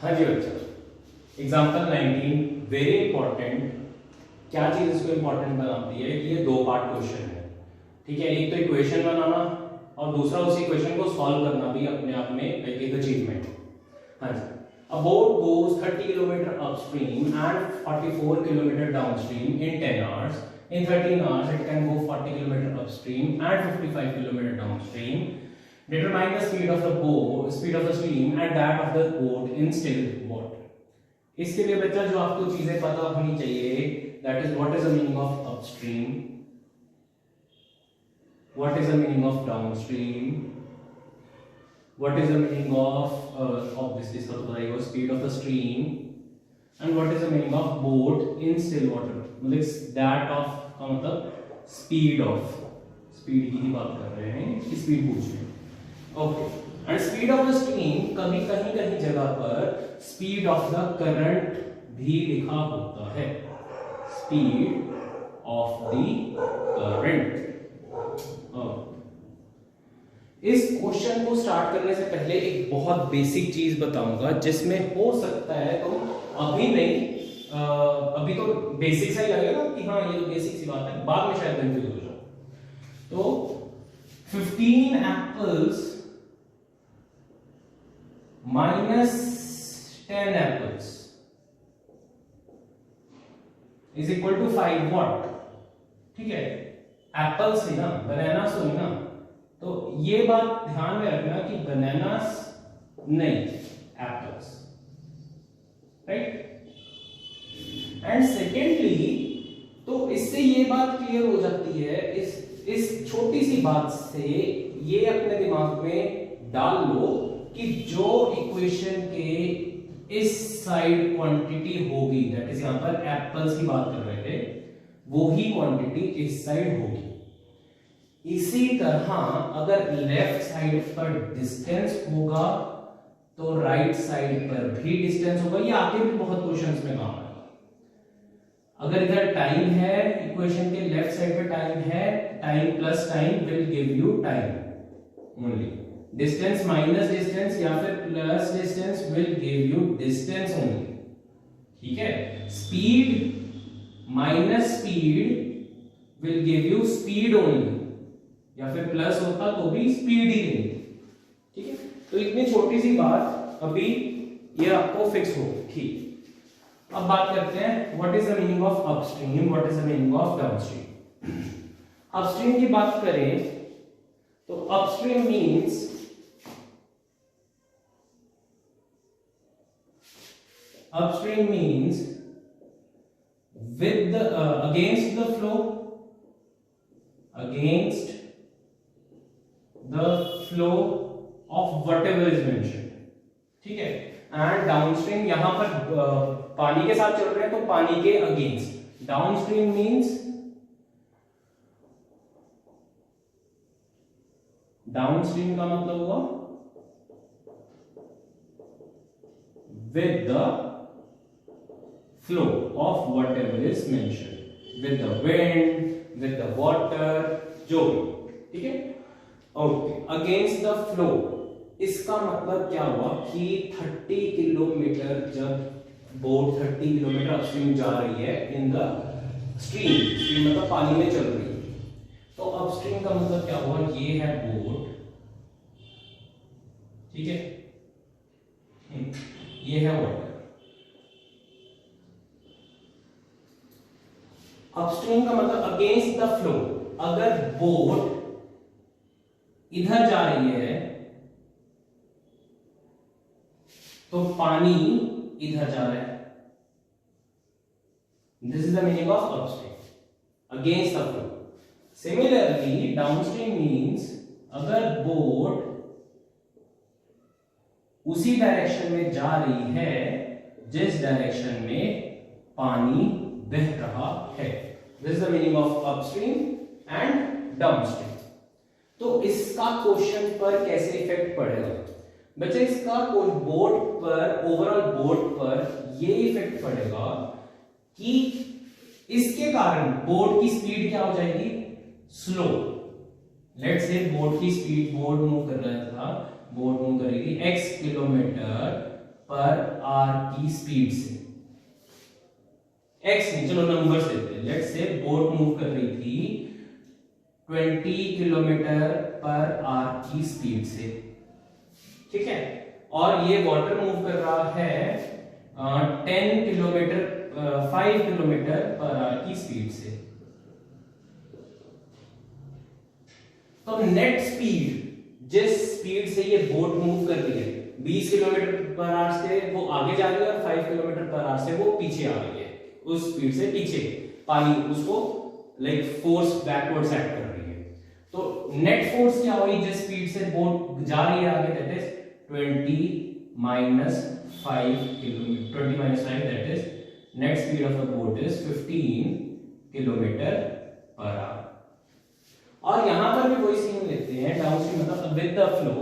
हाँ जी बच्चा, example 19 very important. क्या चीज इसको इंपॉर्टेंट बनाती है कि ये दो पार्ट क्वेश्चन है, ठीक है। एक तो इक्वेशन बनाना और दूसरा उस इक्वेशन को सॉल्व करना भी अपने आप में एक अचीवमेंट। हाँ जी। A boat goes 30 kilometer upstream and 44 kilometer downstream in 10 hours. In 13 hours, it can go 40 kilometer upstream and 55 kilometer downstream. Determine the speed of the boat, speed of the stream, and that of the boat in still water. इसके लिए बच्चा जो आपको चीजें पता होनी चाहिए, that is what is the meaning of upstream, what is the meaning of downstream, what is the meaning of obviously sort of speed of the stream, and what is the meaning of boat in still water. मतलब that of का मतलब speed of, speed की ही बात कर रहे हैं, इसकी speed पूछ रहे हैं। Okay, and speed of the stream कभी कहीं कहीं जगह पर speed of the current भी लिखा होता है, speed of the current। इस क्वेश्चन को स्टार्ट करने से पहले एक बहुत बेसिक चीज बताऊंगा, जिसमें हो सकता है तुम अभी नहीं, अभी तो बेसिक सा ही लगेगा कि हाँ ये तो बेसिक सी बात है, बाद में शायद कंफ्यूज हो जाओ। तो 15 apples minus 10 apples is equal to 5 what, ठीक है। एप्पल्स ही ना, बनानास तो नहीं ना, तो ये बात ध्यान में रखना कि बनानास नहीं, एप्पल्स, राइट। एंड सेकेंडली तो इससे ये बात क्लियर हो जाती है, इस छोटी सी बात से ये अपने दिमाग में डाल लो कि जो इक्वेशन के इस साइड क्वांटिटी होगी, दैट इज यहां पर एप्पल्स की बात कर रहे थे, वो ही क्वांटिटी इस साइड होगी। इसी तरह अगर लेफ्ट साइड पर डिस्टेंस होगा तो राइट साइड पर भी डिस्टेंस होगा। ये आगे भी बहुत क्वेश्चंस में काम आएगा। अगर इधर टाइम है, इक्वेशन के लेफ्ट साइड पे टाइम है, time plus time will give you time only. Distance minus distance या फिर plus distance will give you distance only, ठीक है। Speed minus speed will give you speed only, या फिर प्लस होता तो भी स्पीड ही देंगे, ठीक है। तो इतनी छोटी सी बात अभी ये आपको फिक्स हो, ठीक। अब बात करते हैं what is the meaning of upstream, what is the meaning of downstream. Upstream की बात करें तो upstream means with the against the flow, against the flow of whatever is mentioned, ठीक है। एंड डाउनस्ट्रीम यहां पर पानी के साथ चल रहे हैं तो पानी के अगेंस्ट। डाउनस्ट्रीम मींस, डाउनस्ट्रीम का मतलब हुआ with the flow of whatever is mentioned, with the wind, with the water, जो भी, ठीक है। ओके, अगेंस्ट द फ्लो, इसका मतलब क्या हुआ कि 30 किलोमीटर, जब बोट 30 किलोमीटर अपस्ट्रीम जा रही है इन द स्ट्रीम, स्ट्रीम मतलब पानी में चल रही है, तो अपस्ट्रीम का मतलब क्या हुआ, ये है बोट, ठीक है, ये है वाटर। अपस्ट्रीम का मतलब अगेंस्ट द फ्लो, अगर बोट इधर जा रही है तो पानी इधर जा रहा है, this is the meaning of upstream, against the flow. Similarly downstream means अगर बोट उसी डायरेक्शन में जा रही है जिस डायरेक्शन में पानी बह रहा है, this is the meaning of upstream and downstream. तो इसका क्वेश्चन पर कैसे इफेक्ट पड़ेगा बच्चे, इसका बोट पर, ओवरऑल बोट पर ये इफेक्ट पड़ेगा कि इसके कारण बोट की स्पीड क्या हो जाएगी, स्लो। लेट्स से बोट की स्पीड, बोट मूव कर रहा था, बोट मूव करेगी x किलोमीटर पर आर की स्पीड से, एक्स नहीं, चलो नंबर्स देते हैं। लेट्स से बोट मूव कर रही थी 20 किलोमीटर पर आर की स्पीड से, ठीक है, और ये वाटर मूव कर रहा है 5 किलोमीटर पर आवर की स्पीड से। तो नेट स्पीड, जिस स्पीड से ये बोट मूव कर रही है 20 किलोमीटर पर आवर से वो आगे जा रही है और 5 किलोमीटर पर आवर से वो पीछे आ रही है, उस स्पीड से पीछे पानी उसको लाइक फोर्स बैकवर्ड्स एक्ट कर रही है। तो नेट फोर्स क्या हुई जिस स्पीड से बोट जा रही है आगे, that is 20 - 5 kilometre, 20 - 5 that is net speed of the boat is 15 kilometre per hour. और यहां पर भी वही सीन लेते हैं, डाउनस्ट्रीम मतलब with the flow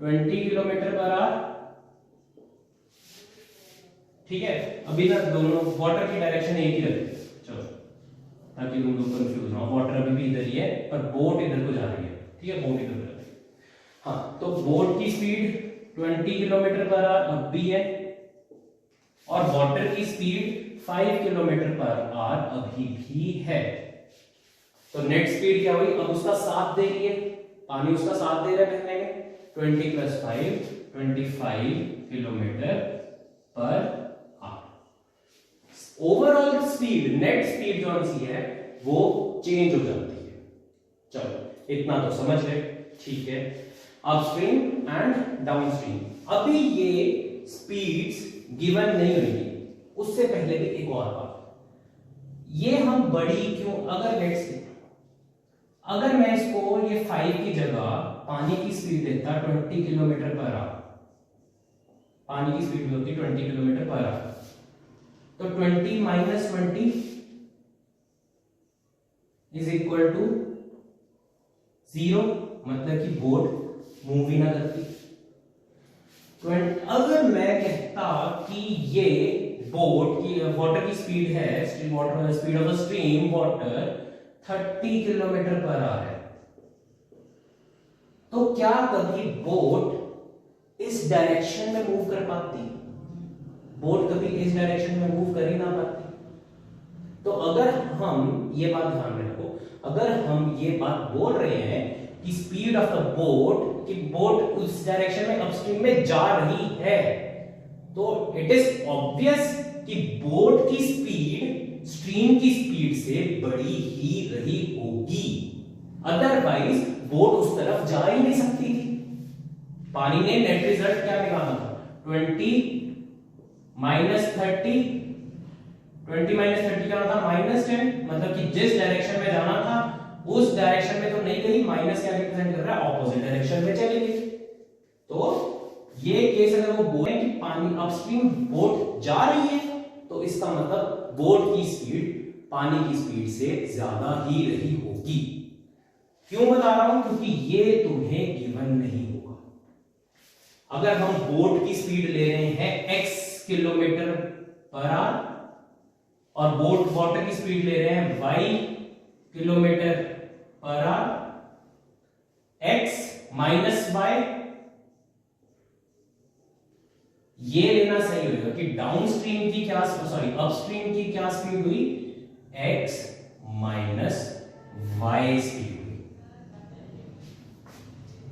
20 kilometre per hour, ठीक है। अभी तक दोनों वाटर की डायरेक्शन एक ही रखते, चलो ताकि तुम लोग कंफ्यूज ना हो, वाटर अभी भी इधर ही है पर बोट इधर को जा रही है, ठीक है, बोट इधर जा रही है। हाँ, तो बोट की स्पीड 20 किलोमीटर पर आवर अब भी है और वाटर की स्पीड 5 किलोमीटर पर आवर अभी भी है। तो नेट स्पीड क्या हुई, अब उसका साथ दे रही है, पानी उसका साथ दे रहा है बहने में, 20 + 5 25 kilometre per hour. Overall speed, net speed जो सी है वो चेंज हो जाती है। चलो इतना तो समझ गए, ठीक है। अपस्ट्रीम एंड डाउनस्ट्रीम, अभी ये स्पीड्स गिवन नहीं हुई, उससे पहले भी एक और बात, ये हम बड़ी क्यों, अगर मैं इसको ये 5 की जगह पानी की स्पीड देता 20 किलोमीटर पर आवर, पानी की स्पीड होती 20 किलोमीटर पर आवर, तो 20 - 20 इज इक्वल टू 0, मतलब कि बोट मूव ही ना करती। अगर मैं कहता कि ये बोट की वाटर की स्पीड है, speed of stream water 30 kilometre per hour है, तो क्या कभी बोट इस डायरेक्शन में मूव कर पाती? बोट कभी इस डायरेक्शन में मूव कर ही ना पाती। तो अगर हम ये बात ध्यान में रखो, अगर हम ये बात बोल रहे हैं कि स्पीड ऑफ द बोट, कि बोट उस डायरेक्शन में अपस्ट्रीम में जा रही है, तो इट इज ऑब्वियस कि बोट की स्पीड स्ट्रीम की स्पीड से बड़ी ही रही होगी, अदरवाइज बोट उस तरफ जा ही नहीं सकती थी। पानी ने नेट रिजल्ट क्या निकाला था, 20 - 30, 20 - 30 क्या था, -10, मतलब कि जिस डायरेक्शन में जाना था उस डायरेक्शन में तो नहीं गई, माइनस क्या रिप्रेजेंट कर रहा है, ऑपोजिट डायरेक्शन में चली गई। तो ये केस अगर वो बोले कि पानी अपस्ट्रीम बोट जा रही है, तो इसका मतलब बोट की स्पीड पानी की स्पीड से ज्यादा ही रही होगी। क्यों बता रहा हूं, क्योंकि ये तुम्हें गिवन नहीं होगा। अगर हम बोट की स्पीड ले रहे हैं x किलोमीटर पर आवर और बोट वाटर की स्पीड ले रहे हैं y kilometre per hour, x - y, ये लेना सही होगा कि डाउनस्ट्रीम की क्या, सॉरी अपस्ट्रीम की क्या स्पीड हुई, x - y स्पीड हुई।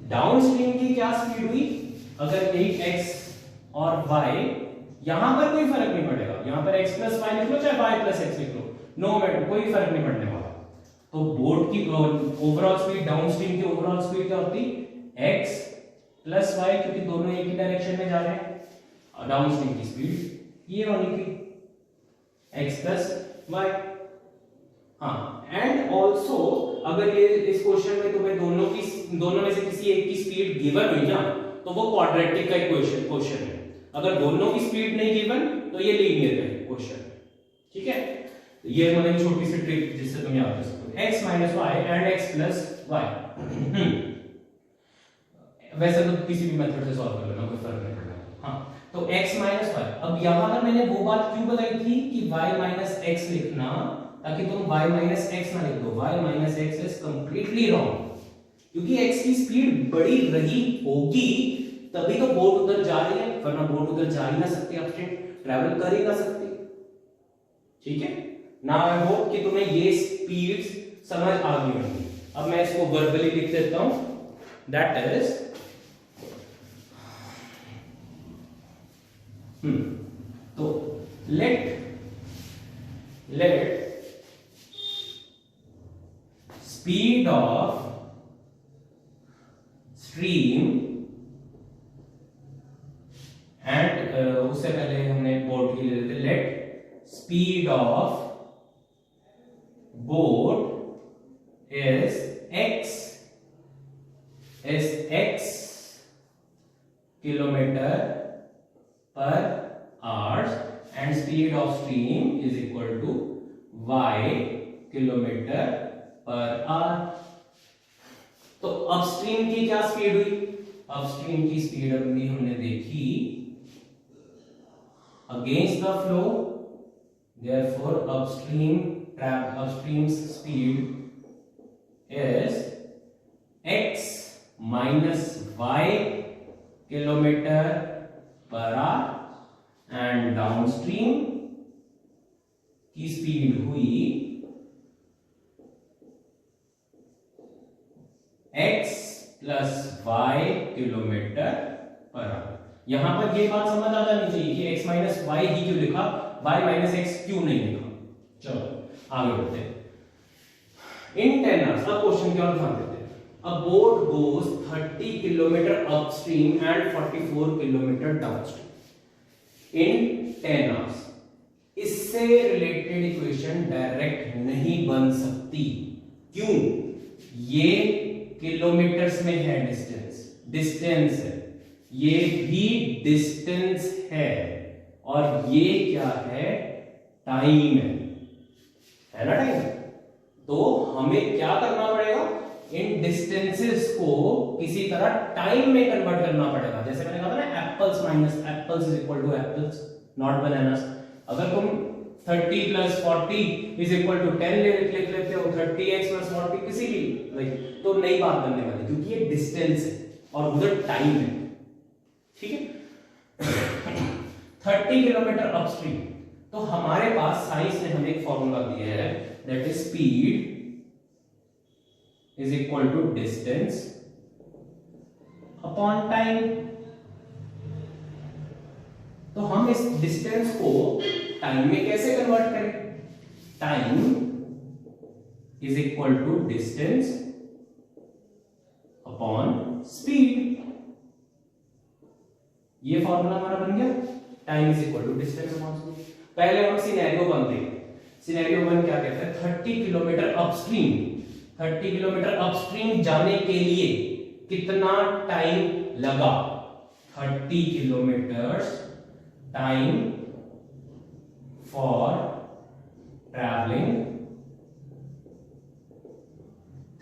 डाउनस्ट्रीम की क्या स्पीड हुई, अगर यही x और y, यहां पर कोई फर्क नहीं पड़ेगा, यहां पर x + y लिख लो चाहे y + x लिख लो, नो मैटर, कोई फर्क नहीं पड़ने वाला। तो बोट की ओवरऑल स्पीड, डाउनस्ट्रीम की ओवरऑल स्पीड क्या होती, x + y, क्योंकि दोनों एक ही डायरेक्शन में जा रहे हैं। डाउनस्ट्रीम की स्पीड ये होनी थी x + y। हाँ, एंड ऑल्सो अगर ये इस क्वेश्चन में तुम्हें दोनों में से किसी एक की स्पीड गिवन हुई ना, तो वो क्वाड्रेटिक का क्वेश्चन है। अगर दोनों की स्पीड नहीं गिवन तो ये लीनियर का क्वेश्चन है, ठीक है। ये मतलब छोटी सी ट्रिक जिससे तुम याद कर सकते हो, x - y and x + y। वैसे तो किसी भी मेथड से सॉल्व कर लेना, कोई फर्क नहीं पड़ेगा। हाँ, तो x - y, अब यहां पर मैंने वो बात क्यों बताई थी कि y - x लिखना, ताकि तुम y - x ना लिख दो, y - x is completely wrong, क्योंकि x की स्पीड बड़ी रही होगी तभी तो बोट उधर जा रही है, वरना बोट उधर जा ही ना सकती, अपस्ट्रीम ट्रैवल कर ही ना सकती। ठीक है ना। आई होप कि तुम्हें ये स्पीड्स समझ आ गई होंगी। अब मैं इसको वर्बली लिख देता हूं, दैट इज तो let speed of stream and उससे पहले हमने बोट की ले लेते, let speed of boat is x kilometer per hours and speed of stream is equal to y kilometer per hour। तो अपस्ट्रीम की क्या स्पीड हुई? अपस्ट्रीम की स्पीड अभी हमने देखी against the flow, therefore upstream's speed is x minus y kilometer per hour and downstream की speed हुई x plus y kilometre per hour. यहां पर ये बात समझ आ जानी चाहिए कि x माइनस वाई ही क्यों लिखा, y माइनस एक्स क्यों नहीं लिखा। चलो आगे बढ़ते हैं। इन 10 hours, अब क्वेश्चन की ओर ध्यान देते हैं। A boat goes 30 kilometer upstream and 44 kilometer downstream in 10 hours। इससे रिलेटेड इक्वेशन डायरेक्ट नहीं बन सकती। क्यों? ये किलोमीटर्स में है, डिस्टेंस है, ये भी डिस्टेंस है, और ये क्या है? टाइम है ना, टाइम। तो हमें क्या करना पड़ेगा? इन डिस्टेंसेस को किसी तरह टाइम में कन्वर्ट करना पड़ेगा। जैसे मैंने कहा था ना, apples minus apples is equal to apples not bananas. अगर तुम 30 प्लस 40 इज इक्वल टू 10 लिख लेते हो, 30x प्लस 40 किसी भी, तो नई बात बनने वाली, क्योंकि ये डिस्टेंस है और उधर टाइम है। ठीक है 30 किलोमीटर अपस्ट्रीम। तो हमारे पास साइंस ने हमें एक फॉर्मूला दिया है, that is speed is equal to distance upon time. तो हम इस डिस्टेंस को टाइम में कैसे कन्वर्ट करें? Time is equal to distance upon speed. ये फॉर्मूला हमारा बन गया, time is equal to distance upon speed. पहले हम सिनेरियो 1 देखते। सिनेरियो 1 क्या कहता है? 30 किलोमीटर अपस्ट्रीम, 30 किलोमीटर अपस्ट्रीम जाने के लिए कितना टाइम लगा? 30 kilometre time for travelling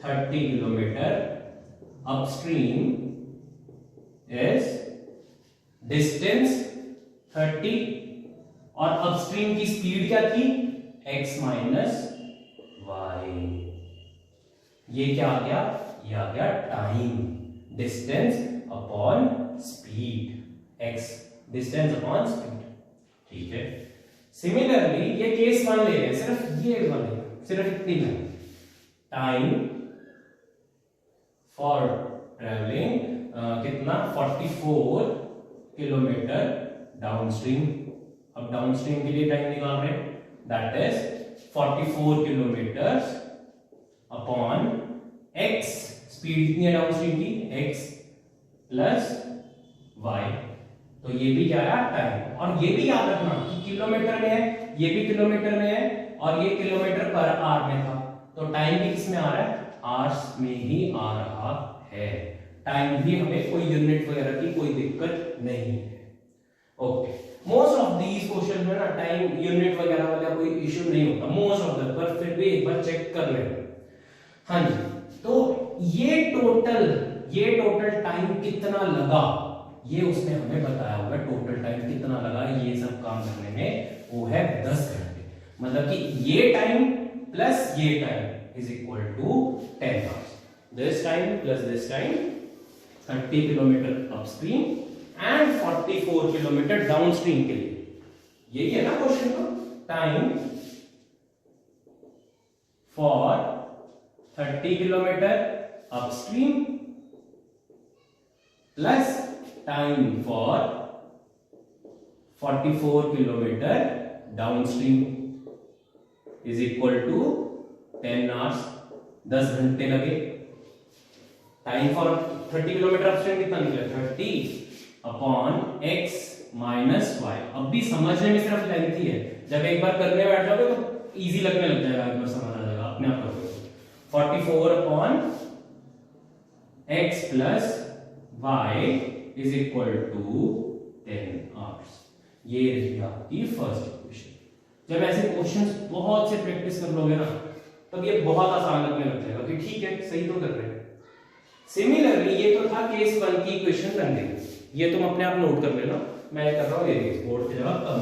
30 kilometre upstream is distance 30 और अपस्ट्रीम की स्पीड क्या थी? x minus y. ये क्या आ गया? ये आ गया time, distance upon speed, x distance upon speed. ठीक है। सिमिलरली ये केस 1 ले रहे हैं, सिर्फ ये वाले, सिर्फ इतनी लाइन, टाइम फॉर ट्रैवलिंग कितना? 44 किलोमीटर डाउनस्ट्रीम। अब डाउनस्ट्रीम के लिए टाइम निकाल रहे हैं, that is 44 kilometre upon x, speed कितनी है डाउनस्ट्रीम की? x plus y। तो ये भी क्या है? टाइम। और ये भी याद रखना कि किलोमीटर में है, ये भी किलोमीटर में है, और ये किलोमीटर पर आवर में था, तो टाइम भी किस में आ रहा है? आवर्स में ही आ रहा है। टाइम भी हमें कोई यूनिट वगैरह की कोई दिक्कत नहीं है। Okay, most of these question में ना टाइम यूनिट वगैरह वाला कोई इश्यू नहीं होता, मोस्ट ऑफ द, पर फिर भी एक बार चेक कर लेना। हाँ जी, तो ये टोटल टाइम कितना लगा, ये उसने हमें बताया होगा। टोटल टाइम कितना लगा ये सब काम करने में, वो है 10 घंटे। मतलब कि ये टाइम प्लस ये time is equal to 10 hours. This time plus this time 30 kilometre upstream and 44 kilometre downstream के लिए। यही है ना क्वेश्चन का। Time for 30 kilometre upstream plus time for 44 kilometre downstream is equal to 10 hours, 10 घंटे लगे। Time for 30 kilometre upstream कितना निकला? 30 अपॉन x माइनस वाई। अब भी समझने में सिर्फ लेंथ ही है, जब एक बार करने बैठ जाओगे तो इजी लगने लग जाएगा, एक बार समझ आ जाएगा अपने आप करोगे। 44 upon x plus y is equal to 10 hours. ये रही आपकी फर्स्ट इक्वेशन। जब ऐसे क्वेश्चंस बहुत से प्रैक्टिस कर लोगे ना, तब ये बहुत आसान लगने लग जाएगा कि ठीक है सही तो कर रहे हैं। सिमिलरली ये तो था केस 1 की इक्वेशन बन गई, ये तुम अपने आप नोट कर लेना, मैं कर रहा हूं ये बोर्ड की जगह कम।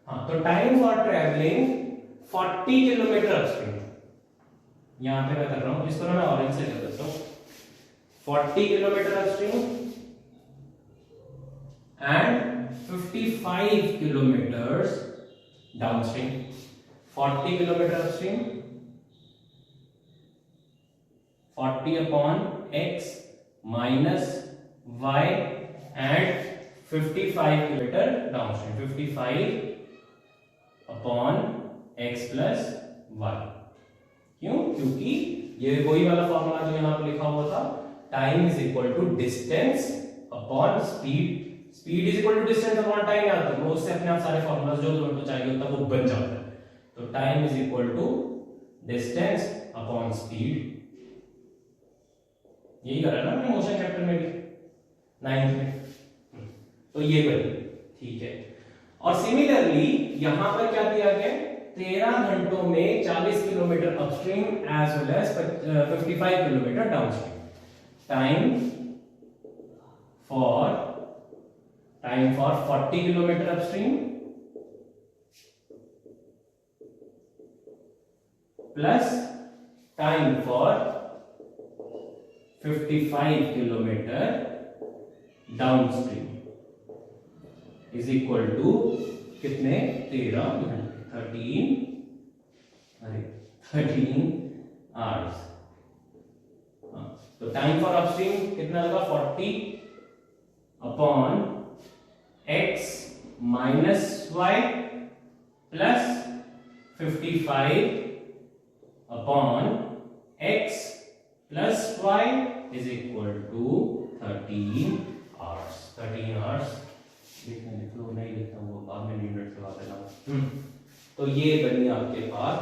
हाँ, तो time for travelling 40 kilometre upstream, यहां पे मैं कर रहा हूं, इसको मैं ऑरेंज से कर देता हूं। 40 kilometre upstream and 55 kilometers downstream। 40 kilometer upstream, 40 upon x minus y and 55 kilometer downstream, 55 upon x plus y। क्यों? क्योंकि ये वही वाला फॉर्मूला जो यहां पर लिखा हुआ था, time is equal to distance upon speed. Speed is equal to distance upon time याद रखो, उससे अपने आप सारे फॉर्मूलाज जो तुमको चाहिए होता है वो बन जाता है। तो time is equal to distance upon speed, यही करा ना हमने मोशन चैप्टर में भी 9th में। तो ये बनी, ठीक है। और सिमिलरली यहां पर क्या दिया गया? 13 घंटों में 40 kilometre upstream as well as 55 kilometre downstream. Time for 40 kilometre upstream plus time for 55 kilometre downstream is equal to कितने? 13 आवर्स। तो टाइम फॉर अपस्ट्रीम कितना लगा? 40 upon x minus y plus 55 upon x plus y is equal to 13 hours. 13 hours लिख लो, नहीं लिखता वो बाद में यूनिट लगा देना। तो ये बनी आपके पास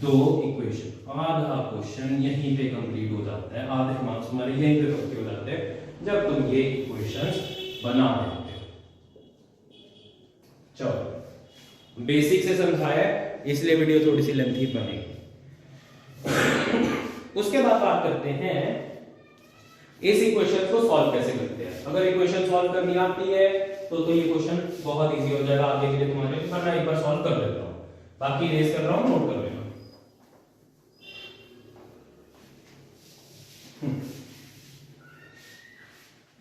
दो इक्वेशन। आधा क्वेश्चन यहीं पे कंप्लीट हो जाता है, आधे मार्क्स हमारे यहीं पे कंप्लीट हो जाते हैं जब तुम ये इक्वेशंस बना देते हो। चलो, बेसिक से समझाया इसलिए वीडियो थोड़ी सी लेंथी बनेगी। उसके बाद बात करते हैं इस इक्वेशन को सॉल्व कैसे करते हैं। अगर इक्वेशन सॉल्व करनी आती है तो ये क्वेश्चन बहुत इजी हो जाएगा आगे के लिए तुम्हारे। पर मैं एक बार सॉल्व कर देता हूं, बाकी रेस कर रहा हूं, नोट कर लेना।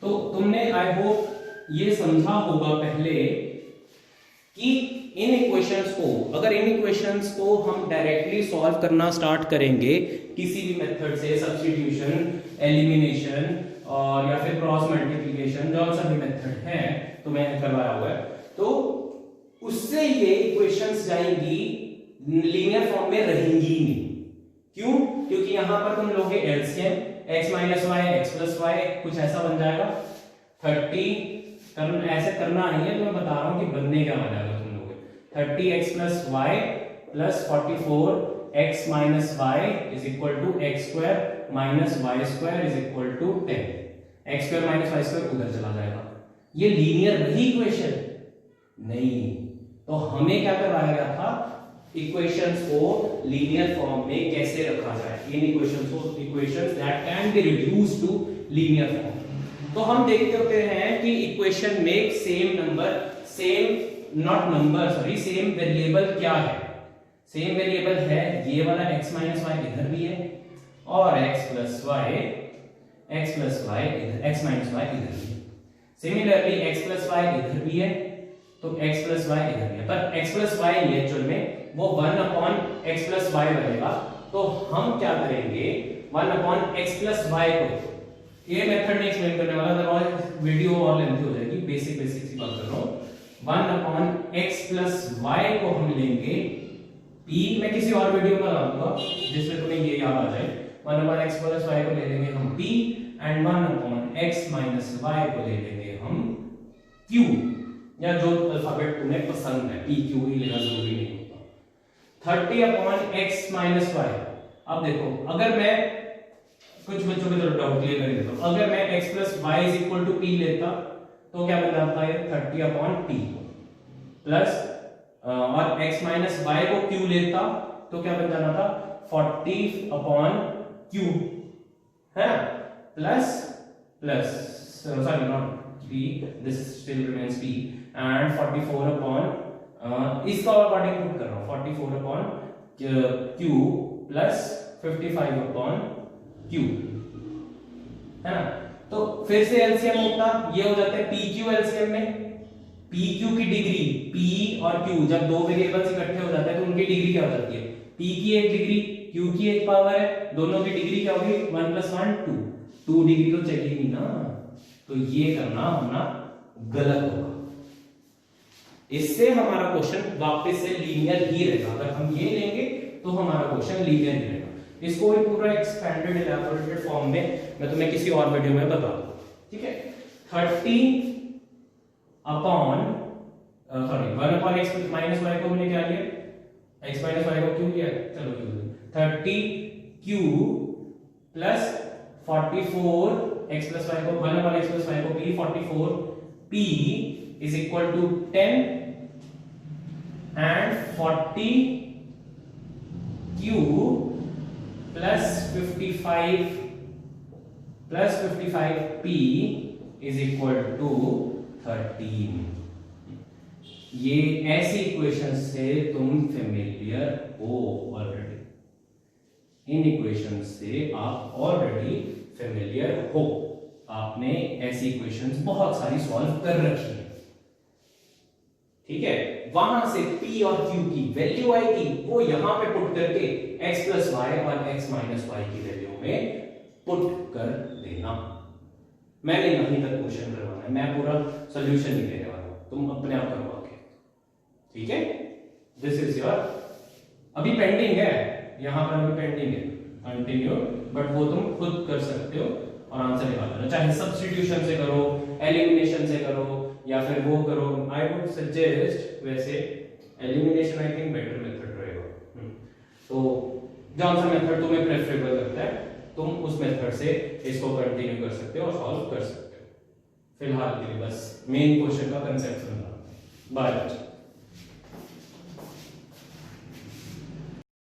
तो तुमने आई होप ये समझा होगा पहले कि इन इक्वेशंस को, अगर इन इक्वेशंस को हम डायरेक्टली सॉल्व करना स्टार्ट करेंगे किसी भी मेथड से, सब्स्टिट्यूशन, एलिमिनेशन और या फिर क्रॉस मल्टीप्लिकेशन, जो सभी मेथड हैं तो मैंने करवाया हुआ है, तो उससे ये इक्वेशंस जाएंगी लीनियर फॉर्म में रहेंगी नहीं। क्यों? क्योंकि यहां पर तुम लोगे LCM, x minus y x plus y, कुछ ऐसा बन जाएगा। 30 ऐसे करना नहीं है, तो मैं बता रहा हूं कि बनने क्या बन जाएगा तुम लोगे। 30x plus y plus 44x minus y is equal to x square minus y square is equal to 10। X square minus y square उधर चला जाएगा। ये लीनियर रही इक्वेशन नहीं, तो हमें क्या करवाया गया था, इक्वेशंस को लीनियर फॉर्म में कैसे रखा जाए, इन इक्वेशंस को, equations that can be reduced to linear form. तो हम देखते होते हैं कि इक्वेशन में सेम नंबर, सेम वेरिएबल क्या है। सेम वेरिएबल है ये वाला x माइनस वाई, इधर भी है, और x plus y x plus y इधर, x माइनस वाई इधर भी है। सिमिलरली x प्लस वाई इधर भी है, तो x प्लस वाई इधर भी है, पर x प्लस वाई एक्चुअल में वो 1 अपॉन x प्लस वाई बनेगा। तो हम क्या करेंगे, 1 अपॉन x प्लस वाई को, ये मेथड नहीं एक्सप्लेन करने वाला, अदरवाइज वीडियो और लेंथी हो जाएगी, बेसिक सी बात कर रहा हूं। 1 अपॉन x प्लस वाई को हम लेंगे p, मैं किसी और वीडियो में बताऊंगा जिसमें तुम्हें ये याद आ जाए। 1 अपॉन x प्लस वाई को ले लेंगे हम p, and 1 upon x minus y को ले लेंगे हम q, या जो अल्फाबेट तुम्हें पसंद है, p q ही लेना जरूरी नहीं होता। 30 अपॉन x माइनस वाई। अब देखो, अगर मैं कुछ बच्चों को डाउट क्लियर कर देता हूं, अगर मैं x plus y is equal to p लेता तो क्या बन जाता है 30 अपॉन p, प्लस और x माइनस वाई को q लेता तो क्या बन जाना था 40 अपॉन q, है ना, plus sorry not p, this still remains p, and 44 upon इसका और पार्टिंग पुट कर रहा हूं, 44 upon q plus 55 upon q, है ना। तो फिर से एलसीएम होता, ये हो जाता है pq एलसीएम में, pq की डिग्री, p और q जब दो वेरिएबल्स इकट्ठे हो जाते हैं तो उनकी डिग्री क्या हो जाती है, p की एक डिग्री q की एक पावर है, दोनों की डिग्री क्या होगी 1 + 1 2 डिग्री तो चाहिए नहीं ना, तो ये करना अपना गलत होगा। इससे हमारा क्वेश्चन वापस से लीनियर ही रहेगा, अगर हम ये लेंगे तो हमारा क्वेश्चन लीनियर ही रहेगा। इसको भी पूरा एक्सपेंडेड इलैबोरेटेड फॉर्म में मैं तुम्हें किसी और वीडियो में बता दूंगा, ठीक है। 30 upon 1 upon x minus y को हमने क्या लिया, x माइनस वाई को क्यों लिया, चलो क्यों, 30q plus 44 x plus y को 1 अपॉन x प्लस वाई को p, 44p is equal to 10 and 40q plus 55p is equal to 13। ये ऐसी इक्वेशन से तुम फेमिलियर हो ऑलरेडी, इन इक्वेशन से आप ऑलरेडी फेमिलियर हो, आपने ऐसी इक्वेशंस बहुत सारी सॉल्व कर रखी है, ठीक है। वहां से p और q की वैल्यू आएगी, वो यहां पे पुट करके x प्लस वाई और x माइनस वाई की वैल्यू में पुट कर देना। मैंने यहीं तक क्वेश्चन करवाना है, मैं पूरा सॉल्यूशन नहीं देने वाला, तुम अपने आप करवाओगे, ठीक है। दिस इज योर, अभी पेंडिंग है, यहां पर अभी पेंडिंग है कंटिन्यू, बट वो तुम खुद कर सकते हो और आंसर निकाल लेना, चाहे सब्स्टिट्यूशन से करो, एलिमिनेशन से करो, या फिर वो करो। आई वुड सजेस्ट, वैसे elimination I think better method रहेगा, तो जौन सा मेथड तुम्हें प्रेफरेबल लगता है तुम उस मेथड से इसको कंटिन्यू कर सकते हो और सॉल्व कर सकते हो। फिलहाल के लिए बस मेन क्वेश्चन का कंसेप्ट समझना। बाय।